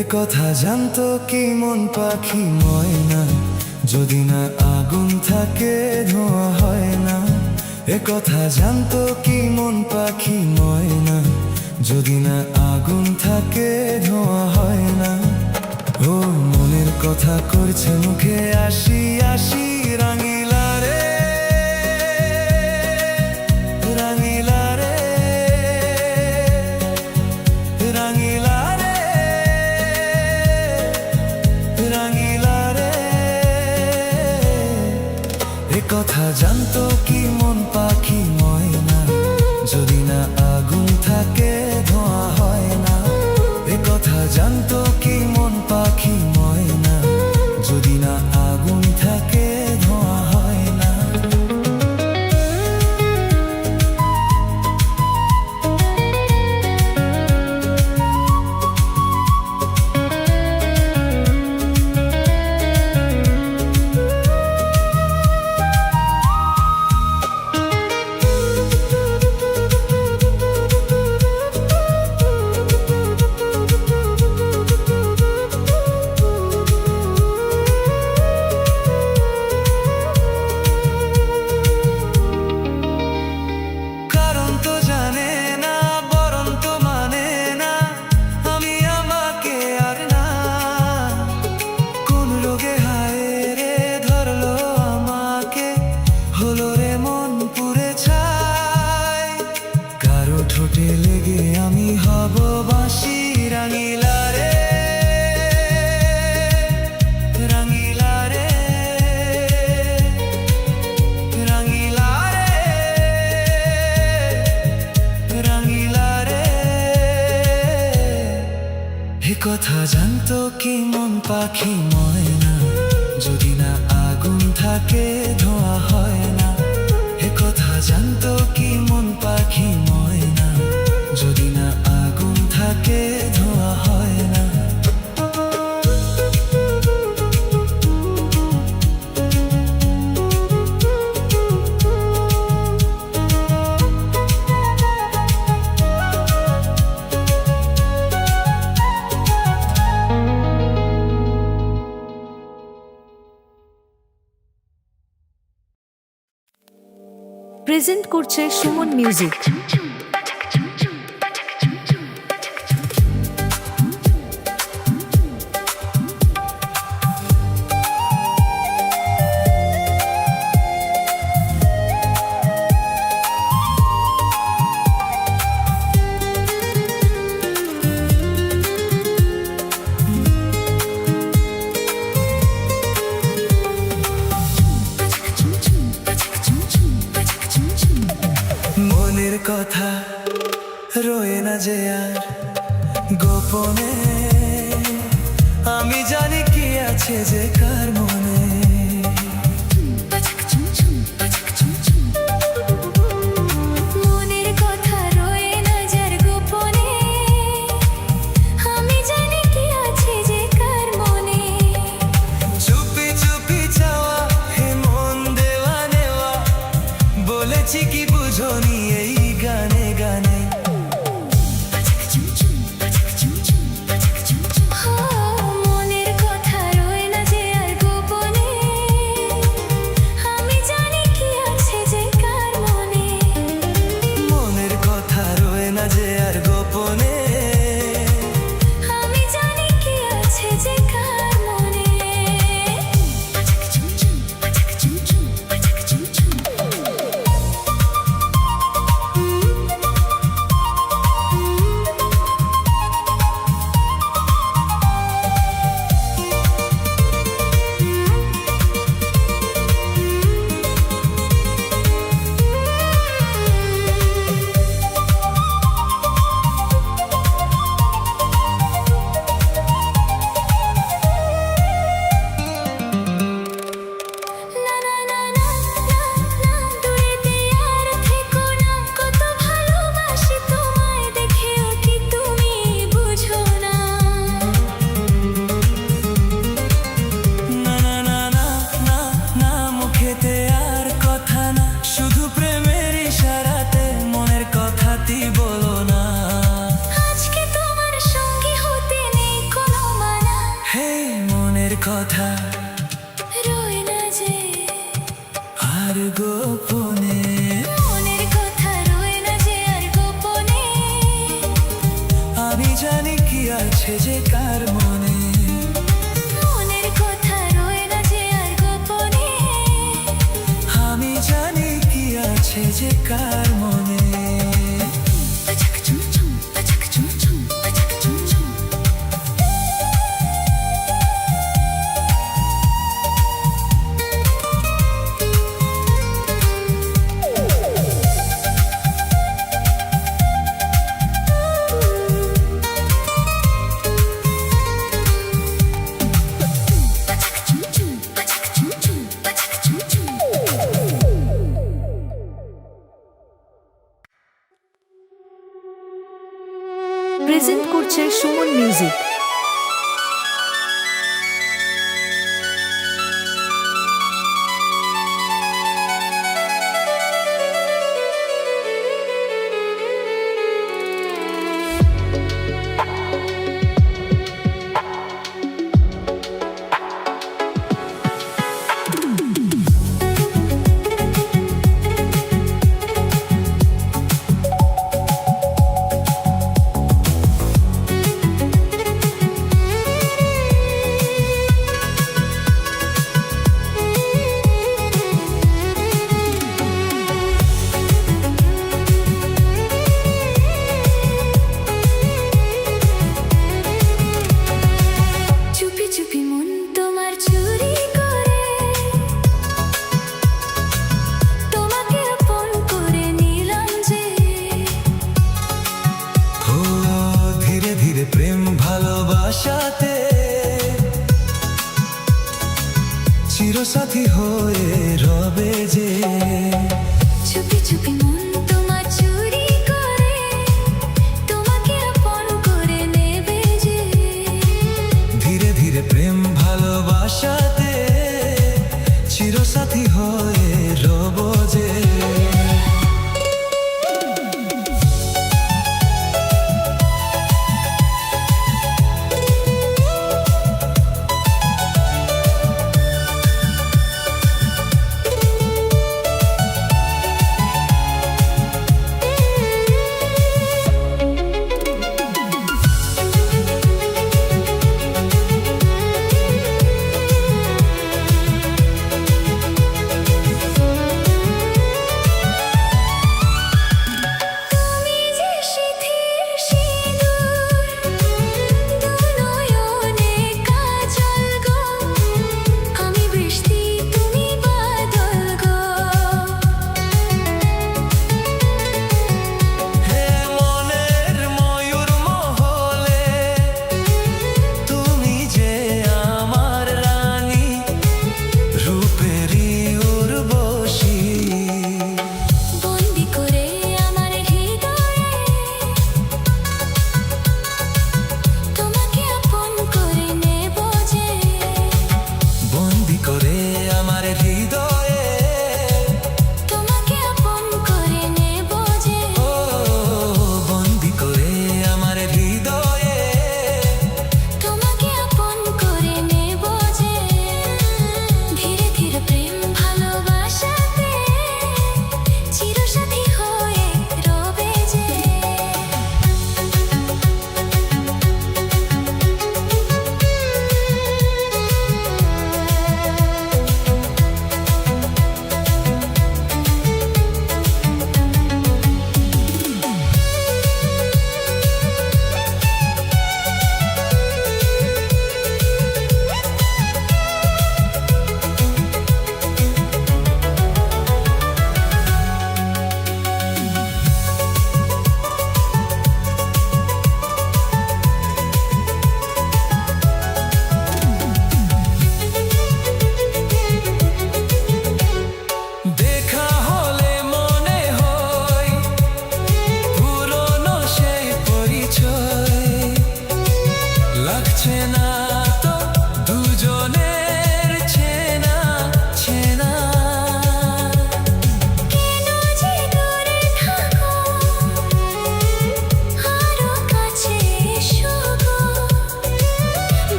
এ কথা জানতো কি মন পাখি ময়না, যদি না আগুন থাকে ধোঁয়া হয় না। এ কথা জানতো কি মন পাখি ময়না, যদি না আগুন থাকে ধোঁয়া হয় না। ও মনের কথা করছে মুখে আসি আসি, রাঙিলা রে রাঙিলা রে রাঙিলা রে রাঙিলা রে। এ কথা জানতো কি মন পাখি ময়না, যদি না আগুন থাকে ধোঁয়া হয় না। এ কথা জানতো কি মন পাখি ময়না, যদি না আগুন থাকে ধোঁয়া হয় না। ঠোঁটে লেগে আমি হব বাঁশি, রাঙিলা রে রাঙিলা রে রাঙিলা রে রাঙিলা রে। এ কথা জানতো কি মন পাখি ময়না, যদি না আগুন থাকে ধোঁয়া হয় না। এ কথা জানতো কি মন পাখি ময়না, যদি না আগুন থাকে ধোঁয়া হয় না। প্রেজেন্ট করছে সুমন মিউজিক। মনের কথা রয়ে না যে আর গোপনে, আমি জানি কি আছে যে কার মনে। মনের কথা রয়ে না যার গোপনে, আমি জানি কি আছে যে কার মনে। চুপি চুপি চাওয়া হে মন দেওয়া নেওয়া, বলেছি কি বুঝনি এই গানে গানে। মনের কথা রয়ে না যে কথা রয়ে না যে আর গোপনে। মনের কথা রয়ে না যে আর গোপনে। আমি জানি কি আছে যে কার মনে, মনের কথা রয়ে না যে আর গোপনে। আমি জানি কি আছে যে কার মনে। পাচাক চুমচুম পাচাক চুমচুম পাচাক চুমচুম। পাচাক চুমচুম পাচাক চুমচুম পাচাক চুমচুম। প্রেজেন্ট করছে সুমন মিউজিক। চুপি চুপি মন তোমার চুরি করে তোমাকে আপন করে নিলাম যে। ও ধীরে ধীরে প্রেম ভালোবাসাতে চিরসাথী হয়ে রবে যে। চুপি চুপি মন তোমার চুরি করে তোমাকে আপন করে নেবে যে। ধীরে ধীরে প্রেম ভালোবাসাতে চিরসাথী হয়ে রব যে।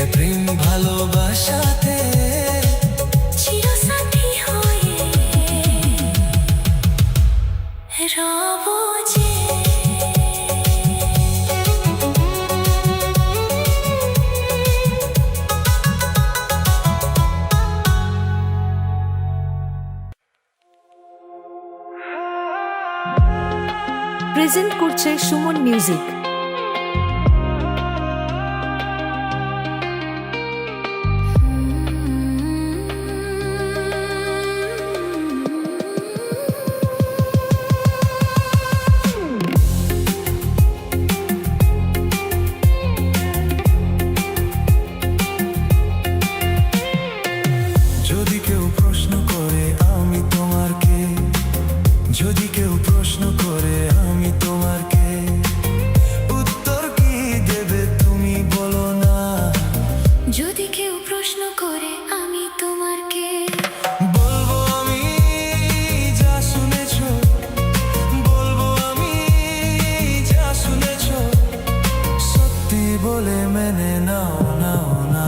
রেখে প্রেম ভালোবাসাতে চিরসাথী হয়ে রব যে। প্রেজেন্ট করছে সুমন মিউজিক। যদি কেউ প্রশ্ন করে আমি তোমার কে, যদি কেউ প্রশ্ন করে আমি তোমার কে, উত্তর কি দেবে তুমি বলো না। যদি কেউ প্রশ্ন করে আমি তোমার কে, বলবো আমি যা শুনেছো, বলবো আমি যা শুনেছো, সত্যি বলে মেনে নাও নাও না।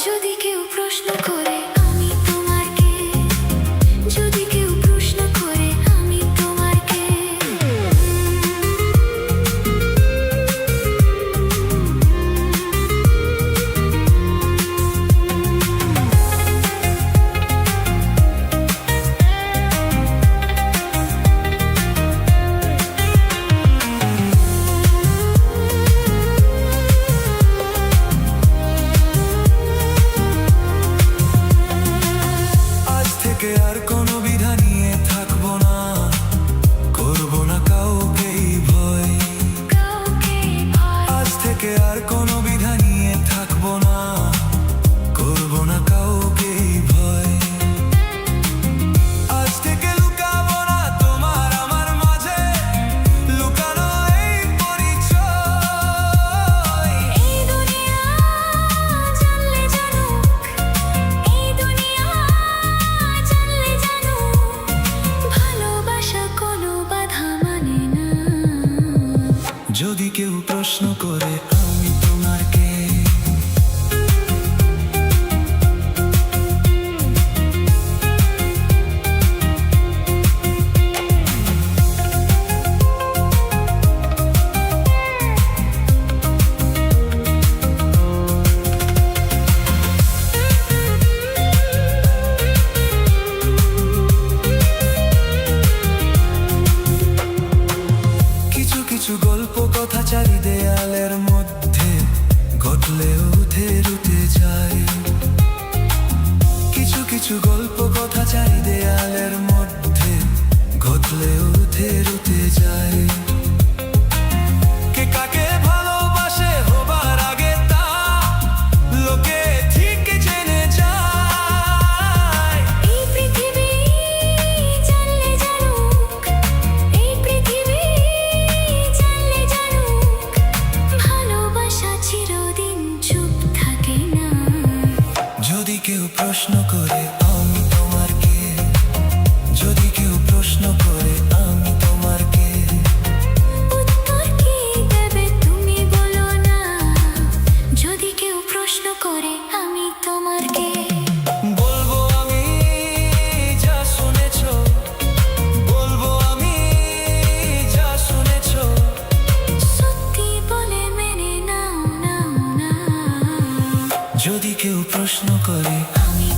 যদি কেউ প্রশ্ন করে আমি তোমার কে, যদি কেউ প্রশ্ন করে আমি তোমার কে। আজ থেকে আর কোনো বিধা নিয়ে থাকবো না, করবো না কাউকেই ভয়। কাউকে ভয়, আজ থেকে আর কোনো বিধা নিয়ে থাকবো না, করবো না কাউকেই ভয়। আজ থেকে লুকাবো না তোমার আমার মাঝে, লুকানো এই পরিচয়। এই দুনিয়া জানলে জানুক, এই দুনিয়া জানলে জানুক, ভালোবাসা কোনো বাধা মানে না। যদি কেউ প্রশ্ন করে আমি তোমার কে, কিছু কিছু গল্প কথা চারি দেয়ালের মধ্যে ঘটলেও উঠে রুটে যায়। কিছু কিছু গল্প কথা চারি দেয়ালের মধ্যে ঘটলেও উঠে রুটে যায়। কে কাকে ভালোবাসে হবার আগে তা লোকে ঠিক জেনে যায়। এই পৃথিবী জানলে জানুক, এই পৃথিবী জানলে জানুক, ভালোবাসা চিরদিন চুপ থাকে না। যদি কেউ প্রশ্ন করে আমি তোমার কে, যদি কেউ প্রশ্ন করে আমি তোমার কে, উত্তর কি দেবে তুমি বলো না। যদি কেউ প্রশ্ন করে আমি তোমার কে, বলবো আমি যা শুনেছো, বলবো আমি যা শুনেছো, সত্যি বলে মেনে নাও নাও না। যদি কেউ প্রশ্ন করে আমি